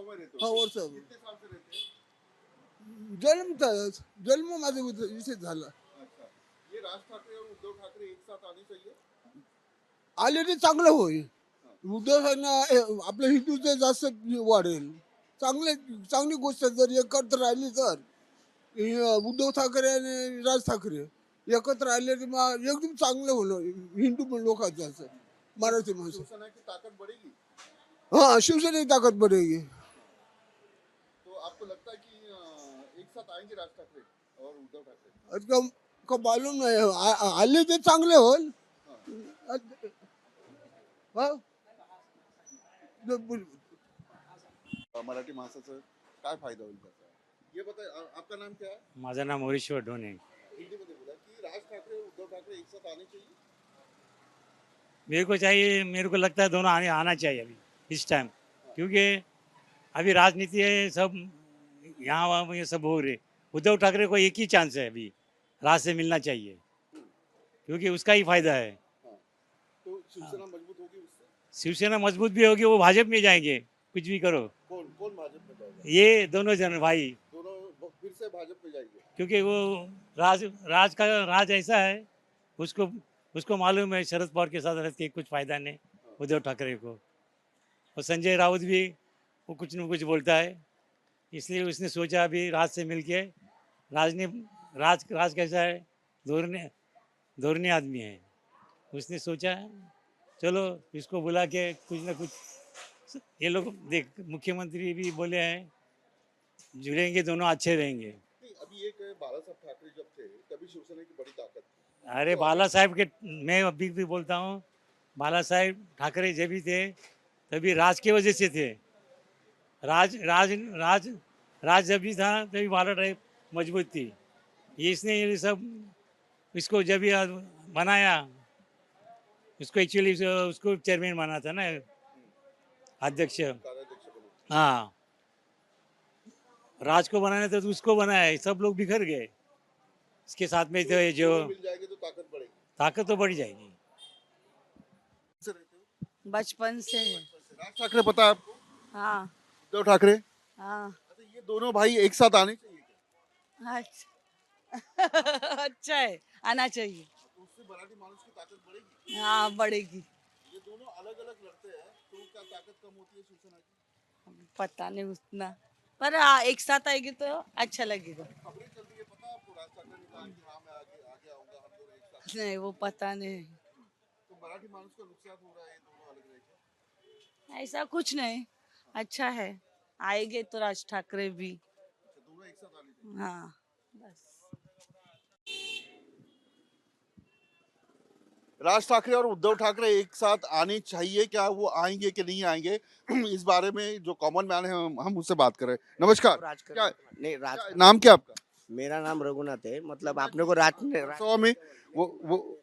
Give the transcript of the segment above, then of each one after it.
वर्सोवा में रहते हो? हा वर्ष कितने साल से रहते हैं? जन्म माझा इथे झाला. अच्छा, ये राज ठाकरे और उद्धव ठाकरे एक साथ आने चाहिए? आले ते चांगलं होईल. हाँ। उद्धवना आपल्या हिंदूचं जास्त वाढेल. चांगले चांगली गोष्ट आहे. जर एकत्र राहिली तर उद्धव ठाकरे आणि राज ठाकरे एकत्र राहिले तर मग एकदम चांगलं होणार हिंदू लोकांचं असं मराठी माणसं. शिवसेना की ताकत बढ़ेगी? हाँ शिवसेना की ताकत बढ़ेगी. तो आपको लगता है कि एक साथ आएंगे राज ठाकरे और उद्धव ठाकरे? आज का मालूम नाही आले ते चांगले होईल. हा? मराठी माणसाचं काय फायदा होईल त्याचा? ये बताइए, आपका नाम क्या है? माझं नाम हरीश्वर ढोणे. हिंदी में बोला कि राज ठाकरे और उद्धव ठाकरे एक साथ आने चाहिए? मेरे को लगता है दोनों आना चाहिए अभी इस टाइम, क्योंकि अभी राजनीति है सब यहाँ वहाँ ये सब हो रहे. उद्धव ठाकरे को एक ही चांस है अभी, राज से मिलना चाहिए क्योंकि उसका ही फायदा है. हाँ, तो शिवसेना मजबूत होगी उससे? शिवसेना मजबूत भी होगी, वो भाजपा में जाएंगे कुछ भी करो. कौन कौन भाजपा में जाएगा? ये दोनों जन भाई, दोनों फिर से भाजपा में जाएंगे? क्योंकि वो राज ऐसा है, उसको उसको मालूम है शरद पवार के साथ रह के कुछ फायदा नहीं उद्धव ठाकरे को. और संजय राउत भी वो कुछ न कुछ बोलता है, इसलिए उसने सोचा अभी राज से मिलके राज कैसा है, धोरने आदमी है. उसने सोचा चलो इसको बुला के कुछ ना कुछ ये लोग देख, मुख्यमंत्री भी बोले हैं जुड़ेंगे दोनों अच्छे रहेंगे. नहीं, अभी एक बाला साहब ठाकरे जब थे तभी शिवसेना की बड़ी ताकत थी. अरे बाला साहेब के, मैं अभी भी बोलता हूँ, बाला साहेब ठाकरे जब भी थे तभी राज की वजह से थे. राज राज राज राज जब भी था तभी बाला साहेब मजबूत थी. इसने ये सब इसको जब भी बनाया, उसको एक्चुअली उसको चेयरमैन बना था ना, अध्यक्ष. कार्याध्यक्ष बने. हाँ, राज को बनाने तो उसको बनाया, सब लोग बिखर गए. इसके साथ में तो ये जो दोनों मिल जाएंगे तो ताकत बढ़ेगी. ताकत तो बढ़ जाएगी. से रहते हो? बचपन से है. राज ठाकरे पता है आपको? हाँ उद्धव ठाकरे? हाँ. अच्छा, ये दोनों भाई एक साथ आने चाहिए क्या? अच्छा अच्छा है, आना चाहिए. तो उससे मराठी मानुष की ताकत बढ़ेगी. हाँ बढ़ेगी. ये दोनों अलग अलग लड़ते हैं तो क्या ताकत कम होती है शिवसेना की? पता नहीं उतना, पर हाँ, एक साथ आएगी तो अच्छा लगेगा. खबरें चल रही है, पता है आपको? राज ठाकरे ने कहा कि हाँ मैं आगे आगे आऊंगा, हम दोनों एक साथ. नहीं वो पता नहीं. तो मराठी मानुष का नुकसान हो रहा है ये दोनों अलग रह के. ऐसा कुछ नहीं, अच्छा है. आएंगे तो राज ठाकरे भी. अच्छा, दोनों एक साथ आने चाहिए. हाँ बस. राज ठाकरे और उद्धव ठाकरे एक साथ आने चाहिए क्या? वो आएंगे कि नहीं आएंगे? इस बारे में जो कॉमन मैन है हम उससे बात कर रहे हैं. नमस्कार. क्या नहीं राज नाम क्या आपका? मेरा नाम रघुनाथ है. मतलब आपने को वर्सोवा में वो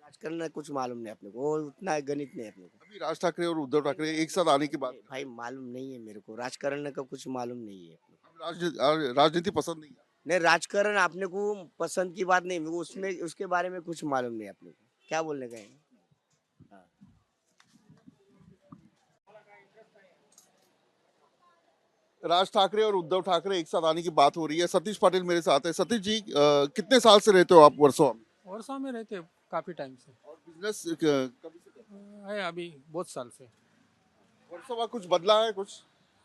राजकारण में कुछ मालूम नहीं अपने को, वो उतना गणित नहीं अपने को. अभी राज ठाकरे और उद्धव ठाकरे एक साथ आने की बात. भाई मालूम नहीं है मेरे को, राजकारण का कुछ मालूम नहीं है अपने को. राजनीति पसंद नहीं है. नहीं राजकारण अपने को पसंद की बात नहीं, वो उसमें उसके बारे में कुछ मालूम नहीं अपने को. क्या बोलने का है. राज ठाकरे और उद्धव ठाकरे एक साथ आने की बात हो रही है. सतीश पाटिल मेरे साथ है. सतीश जी, कितने साल से रहते हो आप वर्सोवा में? वर्षा में रहते काफी टाइम से और बिजनेस कभी से करते हो? है, अभी बहुत साल से. वर्सोवा कुछ बदला है कुछ?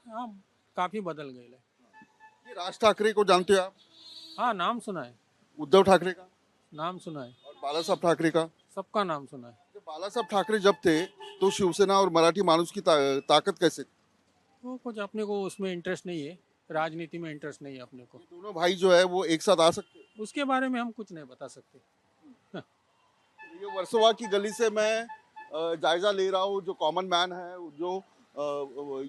हाँ काफी बदल गए. ये राज ठाकरे को जानते हो आप? हाँ नाम सुना है, उद्धव ठाकरे का नाम सुना है, और बाला साहब ठाकरे का. सबका नाम सुना है. जब बाला साहब ठाकरे जब थे तो शिवसेना और मराठी मानुष की ताकत कैसे थी? वो कुछ अपने को उसमें इंटरेस्ट नहीं है, राजनीति में इंटरेस्ट नहीं है अपने को. ये दोनों भाई जो है वो एक साथ आ सकते हैं. उसके बारे में हम कुछ नहीं बता सकते. ये वर्सोवा की गली से मैं जायजा ले रहा हूँ. जो कॉमन मैन है, जो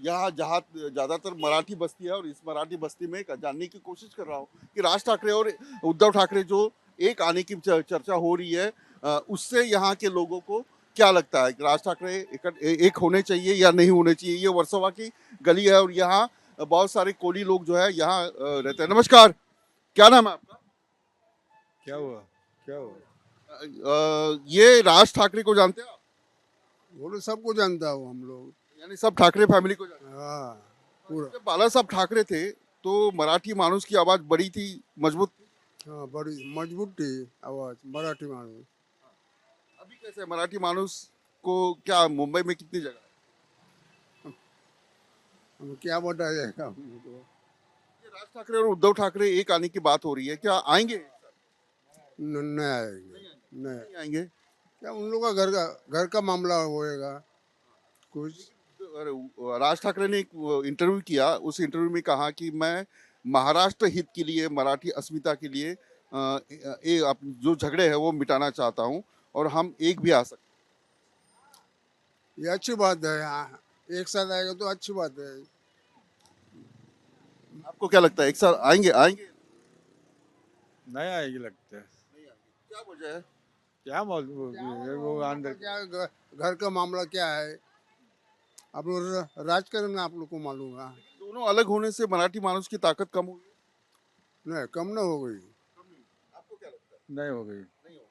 यहाँ जहाँ ज़्यादातर मराठी बस्ती है, और इस मराठी बस्ती में जानने की कोशिश कर रहा हूँ कि राज ठाकरे और उद्धव ठाकरे जो एक आने की चर्चा हो रही है, उससे यहाँ के लोगों को क्या लगता है कि राज ठाकरे एक होने चाहिए या नहीं होने चाहिए? ये वर्सोवा की गली है और यहाँ बहुत सारे कोली लोग जो है यहाँ रहते हैं. नमस्कार, क्या नाम है आपका? क्या हुआ क्या हुआ? ये राज ठाकरे को जानते हैं आप? वो लोग सबको जानता हो हम लोग. यानी सब ठाकरे फैमिली को जानते हैं. हाँ पूरा। जब बाला साहब ठाकरे थे तो मराठी मानुस की आवाज बड़ी थी, मजबूत थी। हाँ, बड़ी मजबूत थी आवाज मराठी मानुस। अभी कैसे है? मराठी मानुस को क्या मुंबई में कितनी जगह है? हम क्या बताया जाएगा हमको। ये राज ठाकरे और उद्धव ठाकरे एक आने की बात हो रही है, क्या आएंगे? नहीं आएंगे, नहीं। नहीं आएंगे। क्या उन लोग का घर का मामला होएगा कुछ। अरे, राज ठाकरे ने एक इंटरव्यू किया, उस इंटरव्यू में कहा कि मैं महाराष्ट्र हित के लिए, मराठी अस्मिता के लिए जो झगड़े हैं वो मिटाना चाहता हूं और हम एक भी आ सकते ये अच्छी बात है। हाँ, एक साथ आएगा तो अच्छी बात है। हैं। आपको क्या लगता है, एक साथ आएंगे? आएंगे? नहीं आएगी लगता है। नहीं आएंगे। क्या वजह है? क्या मालूम होगी, वो अंदर क्या घर का मामला क्या है आप लोग राजकारण आप लोग को मालूम है। दोनों अलग होने से मराठी मानुस की ताकत कम हुई है? नहीं, कम ना हो गई। आपको क्या लगता है? नहीं हो गई। नहीं होगा।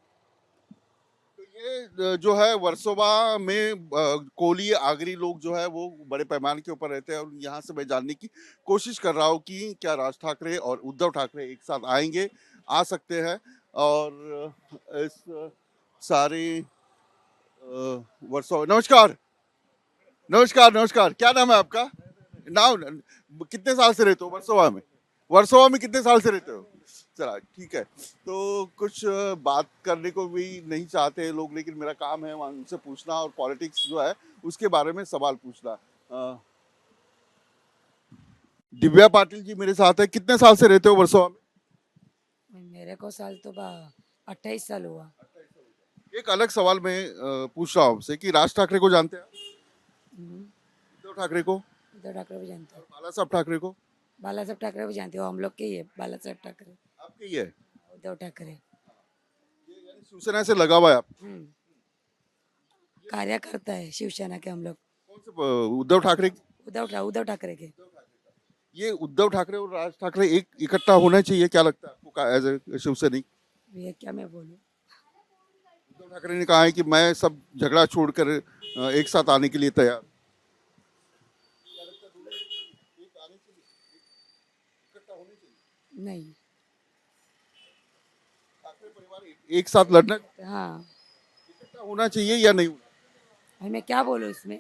तो ये जो है वर्सोवा में कोली आगरी लोग जो है वो बड़े पैमाने के ऊपर रहते हैं और यहाँ से मैं जानने की कोशिश कर रहा हूँ कि क्या राज ठाकरे और उद्धव ठाकरे एक साथ आएंगे, आ सकते हैं और इस सारे वर्सोवा। नमस्कार, नमस्कार, नमस्कार। क्या नाम है आपका? नाम कितने साल से रहते हो वर्सोवा में? वर्सोवा में कितने साल से रहते हो? चला ठीक है। तो कुछ बात करने को भी नहीं चाहते हैं लोग, लेकिन मेरा काम है वहाँ उनसे पूछना और पॉलिटिक्स जो है उसके बारे में सवाल पूछना। दिव्या पाटिल जी मेरे साथ है। कितने साल से रहते हो वर्सोवा में? मेरे को साल तो 28 साल हुआ। एक अलग सवाल मैं पूछ रहा हूँ आपसे कि राज ठाकरे को जानते हैं? उद्धव ठाकरे को? उद्धव ठाकरे भी जानते हो? बाला साहब ठाकरे को? बाला साहब ठाकरे भी जानते हो? हम लोग के ही है बाला साहब ठाकरे, आपके ही है? उद्धव ठाकरे। ये यानी शिवसेना से लगा हुआ है आप? कार्यकर्ता है शिवसेना के हम लोग। कौन से? उद्धव ठाकरे? उद्धव ठाकरे के। ये उद्धव ठाकरे और राज ठाकरे एक इकट्ठा होना चाहिए, क्या लगता है आपको एज ए शिवसैनिक? ये क्या मैं बोलूं। उद्धव ठाकरे ने कहा है कि मैं सब झगड़ा छोड़कर एक साथ आने के लिए तैयार। नहीं। ठाकरे परिवार एक साथ लड़ना, हाँ, इकट्ठा होना चाहिए या नहीं होना? अभी मैं क्या बोलूं इसमें।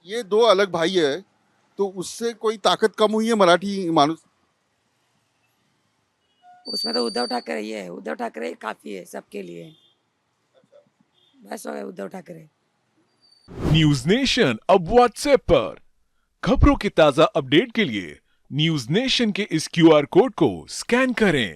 ये दो अलग भाई है तो उससे कोई ताकत कम हुई है मराठी मानुस? उसमें तो उद्धव ठाकरे ही है। उद्धव ठाकरे काफी है सबके लिए। बस हो गया उद्धव ठाकरे। न्यूज नेशन अब व्हाट्सएप पर खबरों के ताजा अपडेट के लिए न्यूज नेशन के इस क्यूआर कोड को स्कैन करें